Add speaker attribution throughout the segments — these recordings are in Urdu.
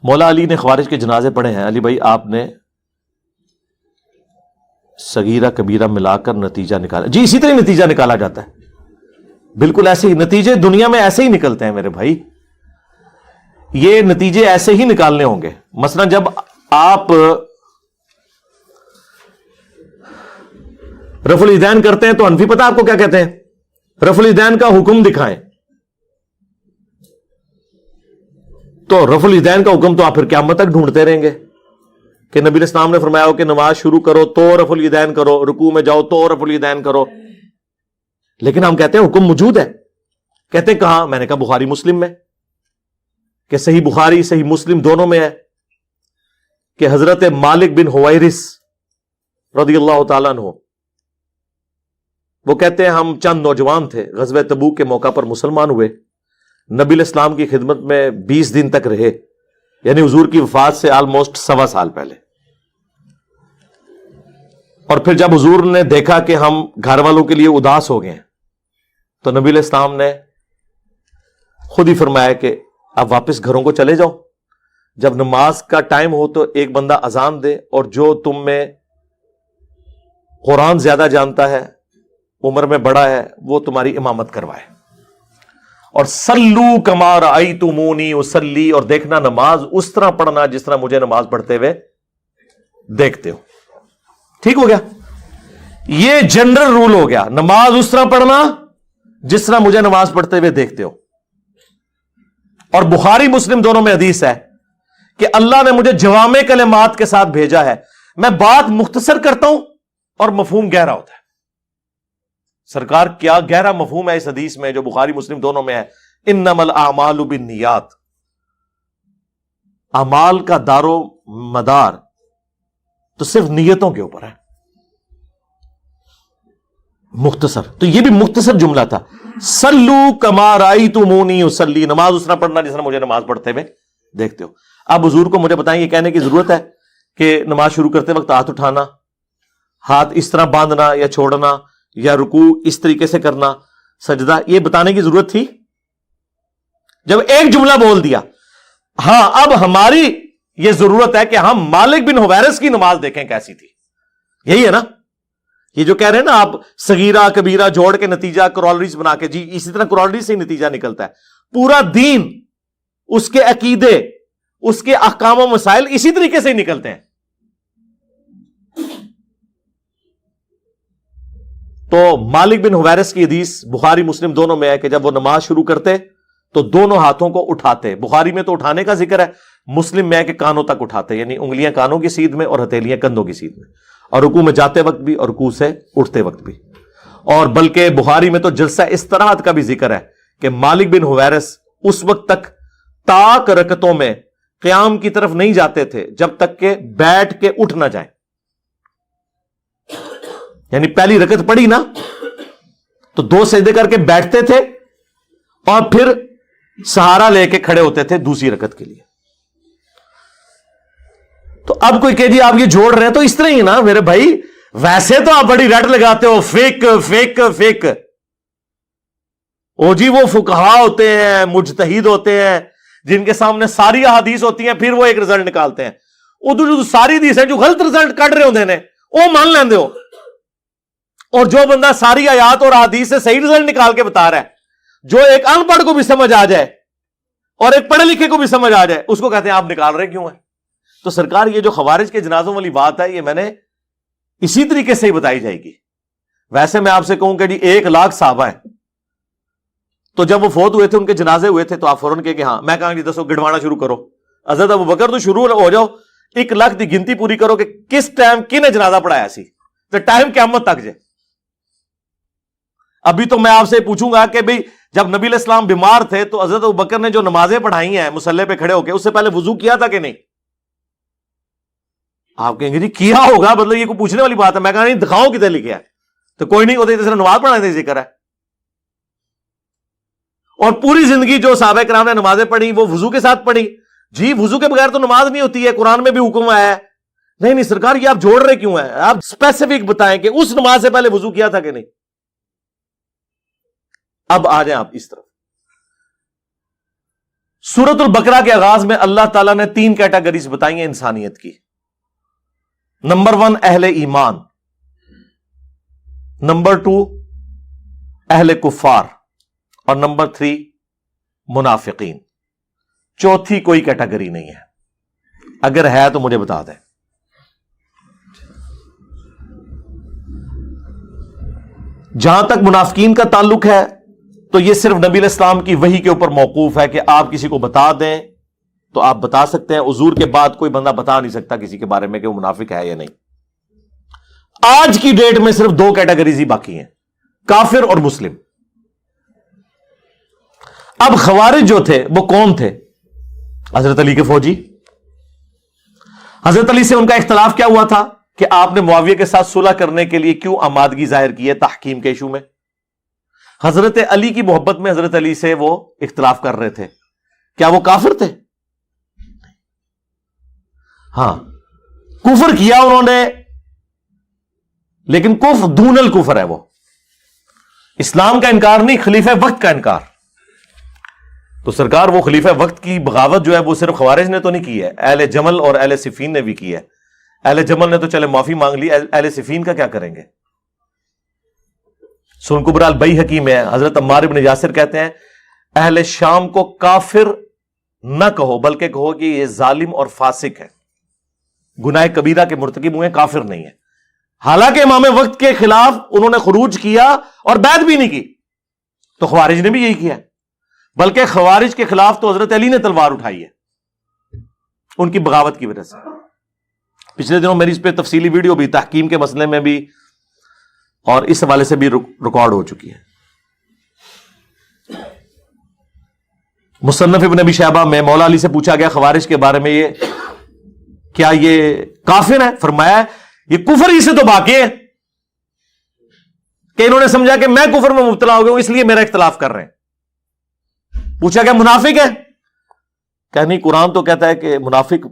Speaker 1: مولا علی نے خوارج کے جنازے پڑھے ہیں. علی بھائی آپ نے صغیرہ کبیرہ ملا کر نتیجہ نکالا؟ جی اسی طرح نتیجہ نکالا جاتا ہے, بالکل ایسے ہی نتیجے دنیا میں ایسے ہی نکلتے ہیں میرے بھائی. یہ نتیجے ایسے ہی نکالنے ہوں گے. مثلا جب آپ رفع الیدین کرتے ہیں تو حنفی پتہ آپ کو کیا کہتے ہیں؟ رفع الیدین کا حکم دکھائیں. تو رفع الیدین کا حکم تو آپ پھر قیامت تک ڈھونڈتے رہیں گے کہ نبی علیہ السلام نے فرمایا ہو کہ نماز شروع کرو تو رفع الیدین کرو, رکوع میں جاؤ تو رفع الیدین کرو. لیکن ہم کہتے ہیں حکم موجود ہے. کہتے ہیں کہاں؟ میں نے کہا بخاری مسلم میں, کہ صحیح بخاری صحیح مسلم دونوں میں ہے کہ حضرت مالک بن حویرث رضی اللہ تعالیٰ عنہ وہ کہتے ہیں ہم چند نوجوان تھے, غزوہ تبوک کے موقع پر مسلمان ہوئے, نبی علیہ السلام کی خدمت میں 20 دن تک رہے, یعنی حضور کی وفات سے آلموسٹ 1.25 سال پہلے. اور پھر جب حضور نے دیکھا کہ ہم گھر والوں کے لیے اداس ہو گئے ہیں تو نبی علیہ السلام نے خود ہی فرمایا کہ اب واپس گھروں کو چلے جاؤ, جب نماز کا ٹائم ہو تو ایک بندہ اذان دے, اور جو تم میں قرآن زیادہ جانتا ہے, عمر میں بڑا ہے, وہ تمہاری امامت کروائے. اور سلو کما رأیتمونی اصلی, اور دیکھنا نماز اس طرح پڑھنا جس طرح مجھے نماز پڑھتے ہوئے دیکھتے ہو. ٹھیک ہو گیا, یہ جنرل رول ہو گیا, نماز اس طرح پڑھنا جس طرح مجھے نماز پڑھتے ہوئے دیکھتے ہو. اور بخاری مسلم دونوں میں حدیث ہے کہ اللہ نے مجھے جوامع کلمات کے ساتھ بھیجا ہے, میں بات مختصر کرتا ہوں اور مفہوم گہرا ہوتا ہے. سرکار کیا گہرا مفہوم ہے اس حدیث میں جو بخاری مسلم دونوں میں ہے, انما الاعمال بالنیات, اعمال کا دار و مدار تو صرف نیتوں کے اوپر ہے. مختصر, تو یہ بھی مختصر جملہ تھا, سلو کما رأیتمونی اصلی, نماز اس طرح پڑھنا جس طرح مجھے نماز پڑھتے ہوئے دیکھتے ہو. اب حضور کو مجھے بتائیں یہ کہنے کی ضرورت ہے کہ نماز شروع کرتے وقت ہاتھ اٹھانا, ہاتھ اس طرح باندھنا یا چھوڑنا, یا رکوع اس طریقے سے کرنا, سجدہ, یہ بتانے کی ضرورت تھی؟ جب ایک جملہ بول دیا. ہاں اب ہماری یہ ضرورت ہے کہ ہم مالک بن حویرث کی نماز دیکھیں کیسی تھی. یہی ہے نا یہ جو کہہ رہے ہیں نا آپ, صغیرہ کبیرہ جوڑ کے نتیجہ کرالریز بنا کے, جی اسی طرح کرالریز سے ہی نتیجہ نکلتا ہے. پورا دین, اس کے عقیدے, اس کے احکام و مسائل اسی طریقے سے ہی نکلتے ہیں. تو مالک بن حویرث کی حدیث بخاری مسلم دونوں میں ہے کہ جب وہ نماز شروع کرتے تو دونوں ہاتھوں کو اٹھاتے. بخاری میں تو اٹھانے کا ذکر ہے, مسلم میں ہے کہ کانوں تک اٹھاتے, یعنی انگلیاں کانوں کی سیدھ میں اور ہتھیلیاں کندھوں کی سیدھ میں, اور رکوع میں جاتے وقت بھی اور رکوع سے اٹھتے وقت بھی. اور بلکہ بخاری میں تو جلسہ استراحت کا بھی ذکر ہے کہ مالک بن حویرث اس وقت تک تاک رکعتوں میں قیام کی طرف نہیں جاتے تھے جب تک کہ بیٹھ کے اٹھ نہ جائیں. یعنی پہلی رکعت پڑھی نا تو 2 سجدے کر کے بیٹھتے تھے اور پھر سہارا لے کے کھڑے ہوتے تھے دوسری رکعت کے لیے. تو اب کوئی کہ جی آپ یہ جوڑ رہے ہیں تو اس طرح ہی نا میرے بھائی, ویسے تو آپ بڑی رٹ لگاتے ہو فیک فیک فیک. او جی وہ فقہا ہوتے ہیں, مجتہد ہوتے ہیں, جن کے سامنے ساری احادیث ہوتی ہیں, پھر وہ ایک رزلٹ نکالتے ہیں. ادھر جو ساری حدیث ہیں جو غلط رزلٹ کٹ رہے ہوتے ہیں وہ مان لیندے ہو, اور جو بندہ ساری آیات اور احادیث سے صحیح رزلٹ نکال کے بتا رہا ہے, جو ایک ان پڑھ کو بھی سمجھ آ جائے اور ایک پڑھے لکھے کو بھی سمجھ آ جائے, اس کو کہتے ہیں آپ نکال رہے کیوں ہیں. تو سرکار یہ جو خوارج کے جنازوں والی بات ہے یہ میں نے اسی طریقے سے ہی بتائی جائے گی. ویسے میں آپ سے کہوں کہ جی 1 لاکھ صحابہ ہیں, تو جب وہ فوت ہوئے تھے ان کے جنازے ہوئے تھے تو آپ فوراً کہے کہ ہاں, میں کہا جی دسو گڑوانا شروع کرو. حضرت ابوبکر تو شروع ہو جاؤ, 1 لاکھ کی گنتی پوری کرو کہ کس ٹائم کن جنازہ پڑھایا سی, تو ٹائم قیامت تک جائے. ابھی تو میں آپ سے پوچھوں گا کہ بھئی جب نبی علیہ السلام بیمار تھے تو حضرت ابوبکر نے جو نمازیں پڑھائی ہیں مصلی پہ کھڑے ہو کے, اس سے پہلے وضو کیا تھا کہ نہیں؟ آپ کہیں گے جی کیا ہوگا, مطلب یہ کوئی پوچھنے والی بات ہے. میں کہا نہیں, دکھاؤ کتنے لکھا ہے, تو کوئی نہیں ہوتا صرف نماز پڑھانے کا ذکر ہے. اور پوری زندگی جو صحابہ کرام نے نمازیں پڑھی وہ وضو کے ساتھ پڑھی. جی وضو کے بغیر تو نماز نہیں ہوتی ہے, قرآن میں بھی حکم آیا ہے. نہیں نہیں سرکار یہ آپ جوڑ رہے کیوں ہیں, آپ اسپیسیفک بتائیں کہ اس نماز سے پہلے وضو کیا تھا کہ نہیں. اب آ جائیں آپ اس طرف, سورۃ البقرہ کے آغاز میں اللہ تعالیٰ نے 3 کیٹیگریز بتائی ہیں انسانیت کی. نمبر 1 اہل ایمان، نمبر 2 اہل کفار، اور نمبر 3 منافقین. چوتھی کوئی کیٹیگری نہیں ہے. اگر ہے تو مجھے بتا دیں. جہاں تک منافقین کا تعلق ہے تو یہ صرف نبی علیہ السلام کی وحی کے اوپر موقوف ہے کہ آپ کسی کو بتا دیں تو آپ بتا سکتے ہیں. حضور کے بعد کوئی بندہ بتا نہیں سکتا کسی کے بارے میں کہ وہ منافق ہے یا نہیں. آج کی ڈیٹ میں صرف 2 کیٹیگریز ہی باقی ہیں، کافر اور مسلم. اب خوارج جو تھے وہ کون تھے؟ حضرت علی کے فوجی. حضرت علی سے ان کا اختلاف کیا ہوا تھا کہ آپ نے معاویہ کے ساتھ صلح کرنے کے لیے کیوں آمادگی ظاہر کی ہے تحکیم کے ایشو میں. حضرت علی کی محبت میں حضرت علی سے وہ اختلاف کر رہے تھے. کیا وہ کافر تھے؟ ہاں، کفر کیا انہوں نے، لیکن کفر دون الکفر ہے. وہ اسلام کا انکار نہیں، خلیفہ وقت کا انکار. تو سرکار وہ خلیفہ وقت کی بغاوت جو ہے وہ صرف خوارج نے تو نہیں کی ہے، اہل جمل اور اہل صفین نے بھی کی ہے. اہل جمل نے تو چلے معافی مانگ لی، اہل صفین کا کیا کریں گے؟ سنن کبری البیہقی میں حضرت عمار بن یاسر کہتے ہیں اہل شام کو کافر نہ کہو بلکہ کہو کہ یہ ظالم اور فاسق ہے، گناہ کبیرہ کے مرتکب ہوئے، کافر نہیں ہے. حالانکہ امام وقت کے خلاف انہوں نے خروج کیا اور بیعت بھی نہیں کی. تو خوارج نے بھی یہی کیا، بلکہ خوارج کے خلاف تو حضرت علی نے تلوار اٹھائی ہے ان کی بغاوت کی وجہ سے. پچھلے دنوں میری اس پہ تفصیلی ویڈیو بھی تحکیم کے مسئلے میں بھی اور اس حوالے سے بھی ریکارڈ ہو چکی ہے. مصنف ابن ابی شیبہ میں مولا علی سے پوچھا گیا خوارج کے بارے میں، یہ کیا یہ کافر ہے؟ فرمایا یہ کفر ہی سے تو باقی ہے کہ انہوں نے سمجھا کہ میں کفر میں مبتلا ہو گیا ہوں اس لیے میرا اختلاف کر رہے ہیں. پوچھا کیا منافق ہے؟ کہ نہیں، قرآن تو کہتا ہے کہ منافق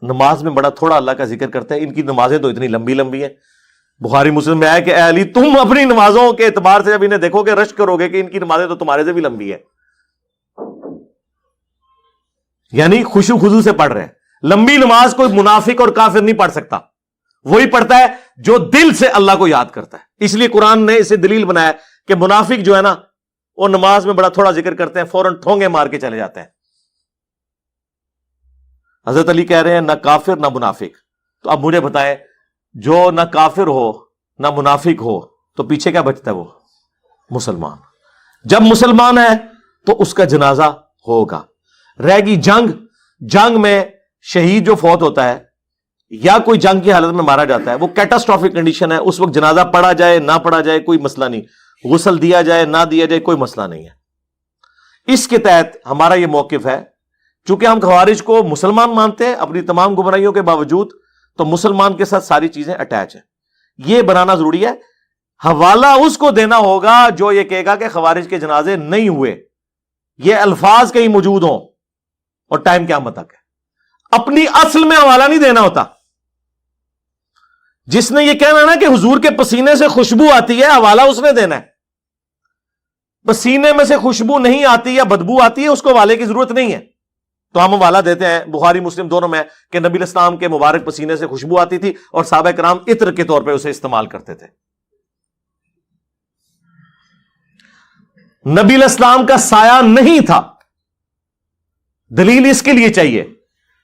Speaker 1: نماز میں بڑا تھوڑا اللہ کا ذکر کرتے ہیں، ان کی نمازیں تو اتنی لمبی لمبی ہیں. بخاری مسلم میں آیا کہ اے علی تم اپنی نمازوں کے اعتبار سے جب انہیں دیکھو کہ رشک کرو گے کہ ان کی نمازیں تو تمہارے سے بھی لمبی ہے. یعنی خشوع خضوع سے پڑھ رہے ہیں. لمبی نماز کوئی منافق اور کافر نہیں پڑھ سکتا، وہی پڑھتا ہے جو دل سے اللہ کو یاد کرتا ہے. اس لیے قرآن نے اسے دلیل بنایا کہ منافق جو ہے نا وہ نماز میں بڑا تھوڑا ذکر کرتے ہیں، فوراً ٹھونگے مار کے چلے جاتے ہیں. حضرت علی کہہ رہے ہیں نہ کافر نہ منافق. تو اب مجھے بتائیں، جو نہ کافر ہو نہ منافق ہو تو پیچھے کیا بچتا ہے؟ وہ مسلمان. جب مسلمان ہے تو اس کا جنازہ ہوگا. رہ گئی جنگ میں شہید جو فوت ہوتا ہے یا کوئی جنگ کی حالت میں مارا جاتا ہے وہ کیٹاسٹرافک کنڈیشن ہے، اس وقت جنازہ پڑھا جائے نہ پڑھا جائے کوئی مسئلہ نہیں، غسل دیا جائے نہ دیا جائے کوئی مسئلہ نہیں ہے. اس کے تحت ہمارا یہ موقف ہے، چونکہ ہم خوارج کو مسلمان مانتے ہیں اپنی تمام گمراہیوں کے باوجود، تو مسلمان کے ساتھ ساری چیزیں اٹیچ ہیں. یہ بنانا ضروری ہے. حوالہ اس کو دینا ہوگا جو یہ کہے گا کہ خوارج کے جنازے نہیں ہوئے. یہ الفاظ کہیں موجود ہوں اور ٹائم قیامت تک ہے. اپنی اصل میں حوالہ نہیں دینا ہوتا. جس نے یہ کہنا نا کہ حضور کے پسینے سے خوشبو آتی ہے، حوالہ اس نے دینا ہے. پسینے میں سے خوشبو نہیں آتی یا بدبو آتی ہے، اس کو حوالے کی ضرورت نہیں ہے. تو ہم حوالہ دیتے ہیں بخاری مسلم دونوں میں کہ نبی علیہ السلام کے مبارک پسینے سے خوشبو آتی تھی اور صحابہ کرام عطر کے طور پہ اسے استعمال کرتے تھے. نبی علیہ السلام کا سایہ نہیں تھا. دلیل اس کے لیے چاہیے،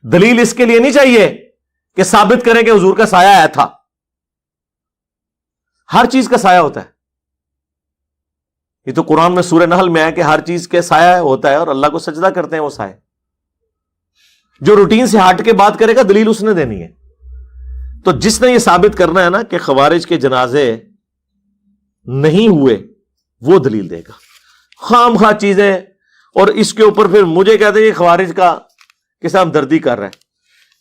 Speaker 1: دلیل اس کے لیے نہیں چاہیے کہ ثابت کریں کہ حضور کا سایہ آیا تھا. ہر چیز کا سایہ ہوتا ہے. یہ تو قرآن میں سورہ نحل میں ہے کہ ہر چیز کے سایہ ہوتا ہے اور اللہ کو سجدہ کرتے ہیں وہ سایہ. جو روٹین سے ہٹ کے بات کرے گا دلیل اس نے دینی ہے. تو جس نے یہ ثابت کرنا ہے نا کہ خوارج کے جنازے نہیں ہوئے وہ دلیل دے گا. خام خواہ چیزیں اور اس کے اوپر پھر مجھے کہتے ہیں خوارج کا کسا ہمدردی کر رہے ہیں.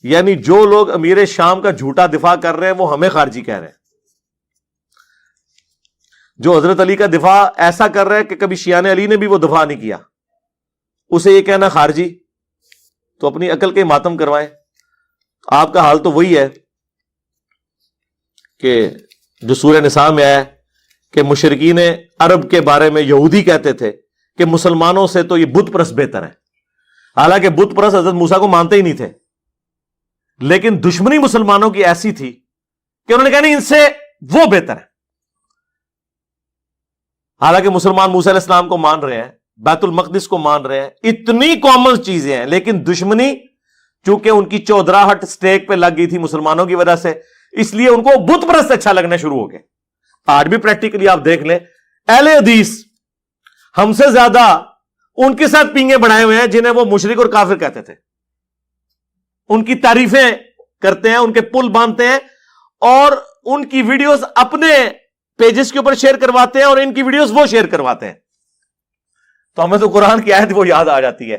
Speaker 1: یعنی جو لوگ امیر شام کا جھوٹا دفاع کر رہے ہیں وہ ہمیں خارجی کہہ رہے ہیں. جو حضرت علی کا دفاع ایسا کر رہے ہیں کہ کبھی شیعان علی نے بھی وہ دفاع نہیں کیا، اسے یہ کہنا خارجی. تو اپنی عقل کے ماتم کروائیں. آپ کا حال تو وہی ہے کہ جو سورہ نساء میں آیا کہ مشرکین عرب کے بارے میں یہودی کہتے تھے کہ مسلمانوں سے تو یہ بت پرست بہتر ہے. حالانکہ بت پرست حضرت موسیٰ کو مانتے ہی نہیں تھے، لیکن دشمنی مسلمانوں کی ایسی تھی کہ انہوں نے کہا نہیں، ان سے وہ بہتر ہے۔ حالانکہ مسلمان موسیٰ علیہ السلام کو مان رہے ہیں، بیت المقدس کو مان رہے ہیں، اتنی کامن چیزیں ہیں، لیکن دشمنی چونکہ ان کی چودراہٹ سٹیک پہ لگ گئی تھی مسلمانوں کی وجہ سے، اس لیے ان کو بت پرست اچھا لگنا شروع ہو گیا۔ آج بھی پریکٹیکلی آپ دیکھ لیں، اہل حدیث ہم سے زیادہ ان کے ساتھ پینگے بڑھائے ہوئے ہیں جنہیں وہ مشرک اور کافر کہتے تھے، ان کی تعریفیں کرتے ہیں، ان کے پل باندھتے ہیں، اور ان کی ویڈیوز اپنے پیجز کے اوپر شیئر کرواتے ہیں، اور ان کی ویڈیوز وہ شیئر کرواتے ہیں۔ تو ہمیں تو قرآن کی آیت وہ یاد آ جاتی ہے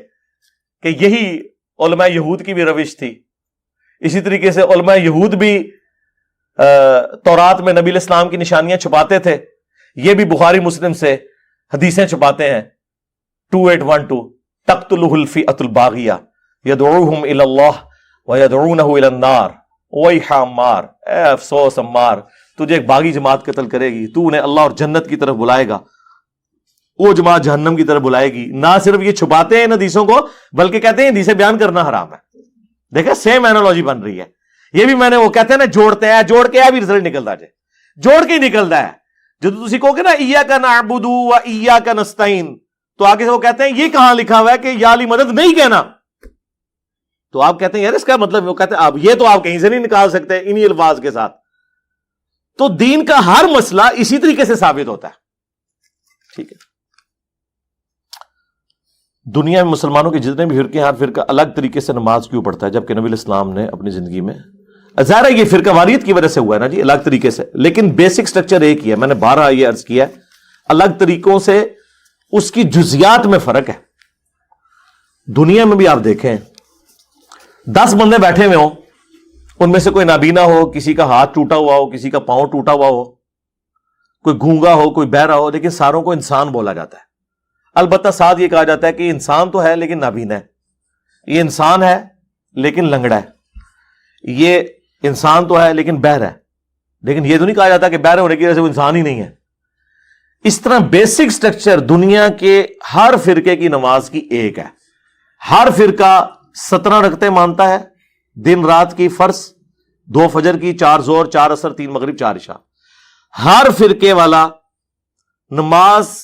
Speaker 1: کہ یہی علماء یہود کی بھی روش تھی۔ اسی طریقے سے علماء یہود بھی تورات میں نبی علیہ السلام کی نشانیاں چھپاتے تھے، یہ بھی بخاری مسلم سے حدیثیں چھپاتے ہیں۔ 2812 تقتلہ الفئۃ الباغیہ یدعوہم الی اللہ ویدعونہ الی النار ویح عمار، اے افسوس عمار، تجھے ایک باغی جماعت قتل کرے گی، تو انہیں اللہ اور جنت کی طرف بلائے گا، وہ جماعت جہنم کی طرف بلائے گی۔ نہ صرف یہ چھپاتے ہیں ان حدیثوں کو، بلکہ کہتے ہیں حدیثیں بیان کرنا حرام ہے۔ دیکھیں سیم اینالوجی بن رہی ہے، یہ بھی میں نے وہ کہتے ہیں نا جوڑتے ہیں، جوڑ کے بھی رزلٹ نکلتا جائے، جوڑ کے ہی نکلتا ہے۔ جب تسی کہو گے نا ایاک نعبد و ایاک نستعین، تو آگے سے وہ کہتے ہیں یہ کہاں لکھا ہوا ہے کہ یا علی مدد نہیں کہنا، تو آپ کہتے ہیں یار اس کا مطلب، وہ کہتے ہیں اب یہ تو آپ کہیں سے نہیں نکال سکتے انہی الفاظ کے ساتھ۔ تو دین کا ہر مسئلہ اسی طریقے سے ثابت ہوتا ہے، ٹھیک ہے۔ دنیا میں مسلمانوں کے جتنے بھی فرقے ہیں، ہر فرقہ الگ طریقے سے نماز کیوں پڑھتا ہے، جبکہ نبی علیہ السلام نے اپنی زندگی میں، ظاہر ہے یہ فرقہ واریت کی وجہ سے ہوا ہے نا جی، الگ طریقے سے، لیکن بیسک سٹرکچر ایک ہی ہے۔ میں نے 12 یہ عرض کیا ہے، الگ طریقوں سے اس کی جزیات میں فرق ہے۔ دنیا میں بھی آپ دیکھیں 10 بندے بیٹھے ہوئے ہوں، ان میں سے کوئی نابینا ہو، کسی کا ہاتھ ٹوٹا ہوا ہو، کسی کا پاؤں ٹوٹا ہوا ہو، کوئی گونگا ہو، کوئی بہرا ہو، لیکن ساروں کو انسان بولا جاتا ہے۔ البتہ ساتھ یہ کہا جاتا ہے کہ انسان تو ہے لیکن نابینا ہے، یہ انسان ہے لیکن لنگڑا ہے، یہ انسان تو ہے لیکن بہر ہے، لیکن یہ تو نہیں کہا جاتا کہ بہر ہونے کی وجہ سے وہ انسان ہی نہیں ہے۔ اس طرح بیسک سٹرکچر دنیا کے ہر فرقے کی نماز کی ایک ہے۔ ہر فرقہ 17 رکعتیں مانتا ہے، دن رات کی فرض، 2 فجر کی، 4 ظہر، 4 عصر، 3 مغرب، 4 عشاء۔ ہر فرقے والا نماز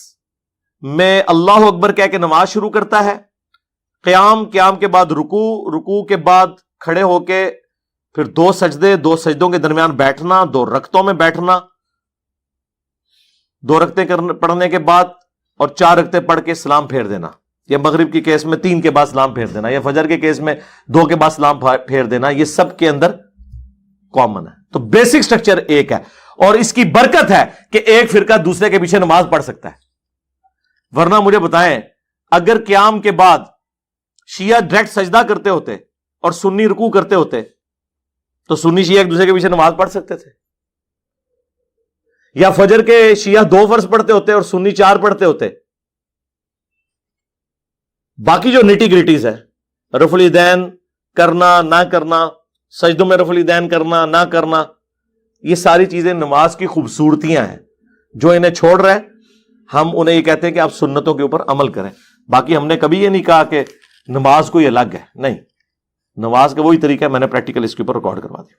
Speaker 1: میں اللہ اکبر کہہ کے نماز شروع کرتا ہے، قیام کے بعد رکوع کے بعد کھڑے ہو کے پھر 2 سجدے، 2 سجدوں کے درمیان بیٹھنا، 2 رکعتوں میں بیٹھنا، 2 رکعتیں پڑھنے کے بعد اور 4 رکعتیں پڑھ کے سلام پھیر دینا، یا مغرب کے کیس میں 3 کے بعد سلام پھیر دینا، یا فجر کے کیس میں 2 کے بعد سلام پھیر دینا، یہ سب کے اندر کامن ہے۔ تو بیسک سٹرکچر ایک ہے، اور اس کی برکت ہے کہ ایک فرقہ دوسرے کے پیچھے نماز پڑھ سکتا ہے۔ ورنہ مجھے بتائیں اگر قیام کے بعد شیعہ ڈائریکٹ سجدہ کرتے ہوتے اور سنی رکوع کرتے ہوتے تو سنی شیعہ ایک دوسرے کے پیچھے نماز پڑھ سکتے تھے؟ یا فجر کے شیعہ 2 فرض پڑھتے ہوتے اور سنی 4 پڑھتے ہوتے؟ باقی جو نیٹی گریٹیز ہے، رفع الیدین کرنا نہ کرنا، سجدوں میں رفع الیدین کرنا نہ کرنا، یہ ساری چیزیں نماز کی خوبصورتیاں ہیں۔ جو انہیں چھوڑ رہے ہیں ہم انہیں یہ کہتے ہیں کہ آپ سنتوں کے اوپر عمل کریں۔ باقی ہم نے کبھی یہ نہیں کہا کہ نماز کوئی الگ ہے، نہیں، نماز کا وہی طریقہ ہے، میں نے پریکٹیکل اس کے اوپر ریکارڈ کروا دیا۔